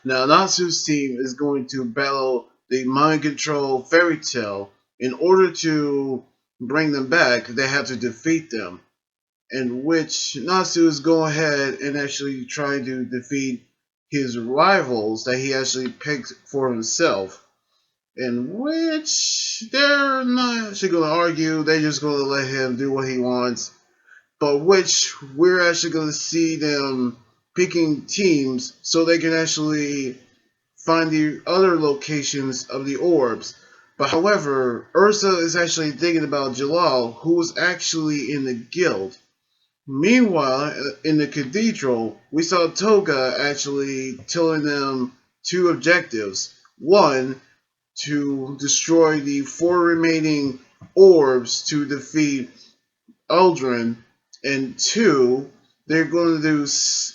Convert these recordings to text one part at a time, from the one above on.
Now, Natsu's team is going to battle the mind control fairy tale. In order to bring them back, they have to defeat them. In which Natsu is going ahead and actually trying to defeat his rivals that he actually picked for himself. In which they're not actually going to argue, they're just going to let him do what he wants. But which we're actually going to see them picking teams so they can actually find the other locations of the orbs. But however, Ursa is actually thinking about Jalal, who was actually in the guild. Meanwhile, in the cathedral, we saw Toga actually telling them two objectives. One, to destroy the four remaining orbs to defeat Aldrin, and two, they're going to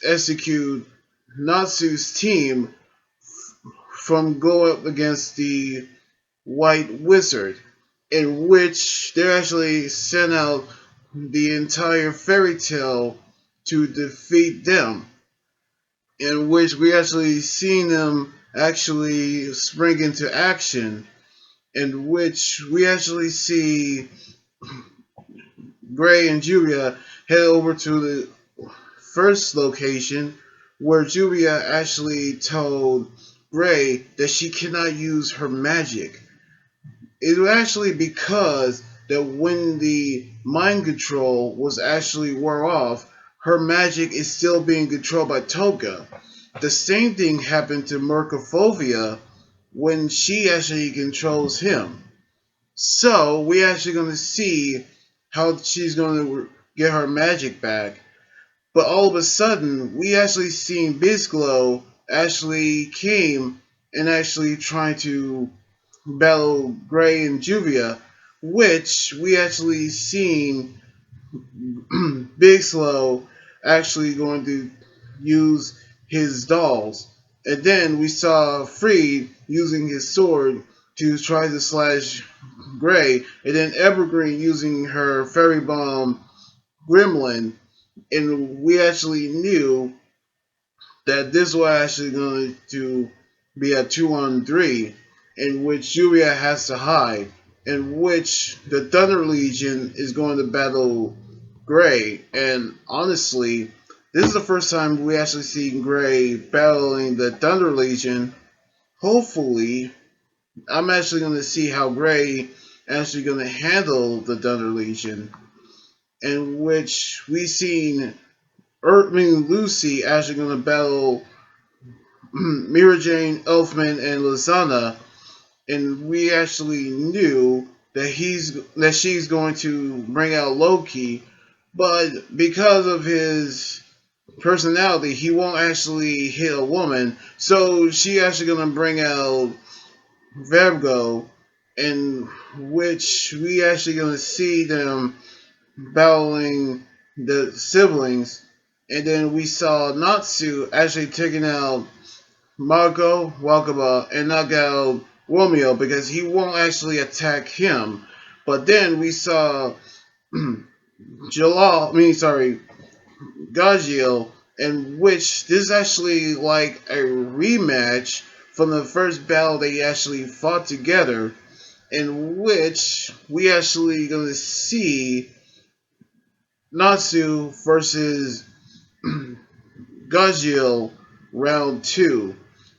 execute Natsu's team from go up against the White Wizard, in which they actually sent out the entire fairy tale to defeat them, in which we actually seen them actually spring into action, in which we actually see Gray and Julia head over to the first location where Julia actually told Gray that she cannot use her magic. It was actually because that when the mind control was actually wore off, her magic is still being controlled by Toga. The same thing happened to Mercofovia when she actually controls him. So we actually going to see how she's going to get her magic back. But all of a sudden, we actually seen Bizglow actually came and actually trying to battle Gray and Juvia, which we actually seen Big Slow actually going to use his dolls. And then we saw Freed using his sword to try to slash Gray, and then Evergreen using her fairy bomb gremlin. And we actually knew that this was actually going to be a 2-on-3 in which Julia has to hide, in which the Thunder Legion is going to battle Gray. And honestly, this is the first time we actually see Gray battling the Thunder Legion. Hopefully, I'm actually going to see how Gray actually going to handle the Thunder Legion, in which we seen Lucy actually going to battle Mira Jane, Elfman, and Lasana, and we actually knew that she's going to bring out Loki, but because of his personality, he won't actually hit a woman. So she actually going to bring out Vergo, in which we actually going to see them battling the siblings, and then we saw Natsu actually taking out Marco Wakaba and knock out Romeo because he won't actually attack him. But then we saw Gajiel, in which this is actually like a rematch from the first battle they actually fought together, in which we actually gonna see Natsu versus Gajiel round two.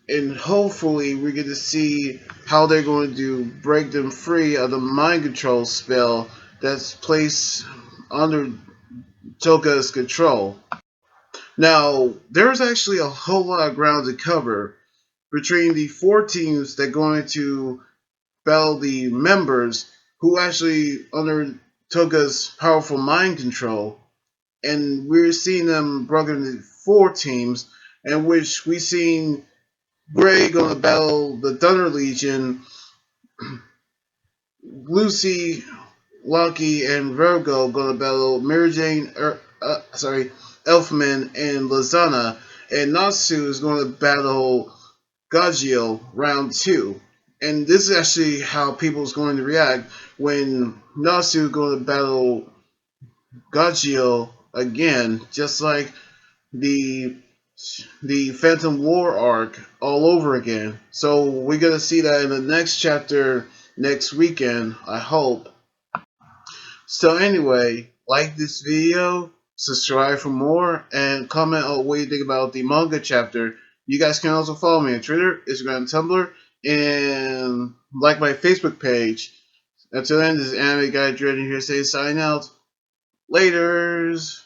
And hopefully we get to see how they're going to break them free of the mind control spell that's placed under Toka's control. Now, there's actually a whole lot of ground to cover between the four teams that are going to battle the members who actually under Toka's powerful mind control, and we're seeing them broken into four teams, in which we've seen Gray gonna battle the Thunder Legion, Lucy, Loki, and Virgo gonna battle Mary Jane, Elfman, and Lazana, and Natsu is gonna battle Gagio round two. And this is actually how people's going to react when Natsu is going to battle Gagio again, just like the the Phantom War arc all over again. So we're gonna see that in the next chapter next weekend, I hope. So anyway, like this video, subscribe for more, and comment on what you think about the manga chapter. You guys can also follow me on Twitter, Instagram, Tumblr, and like my Facebook page. Until then, this is Anime Guy Dread here saying sign out. Laters!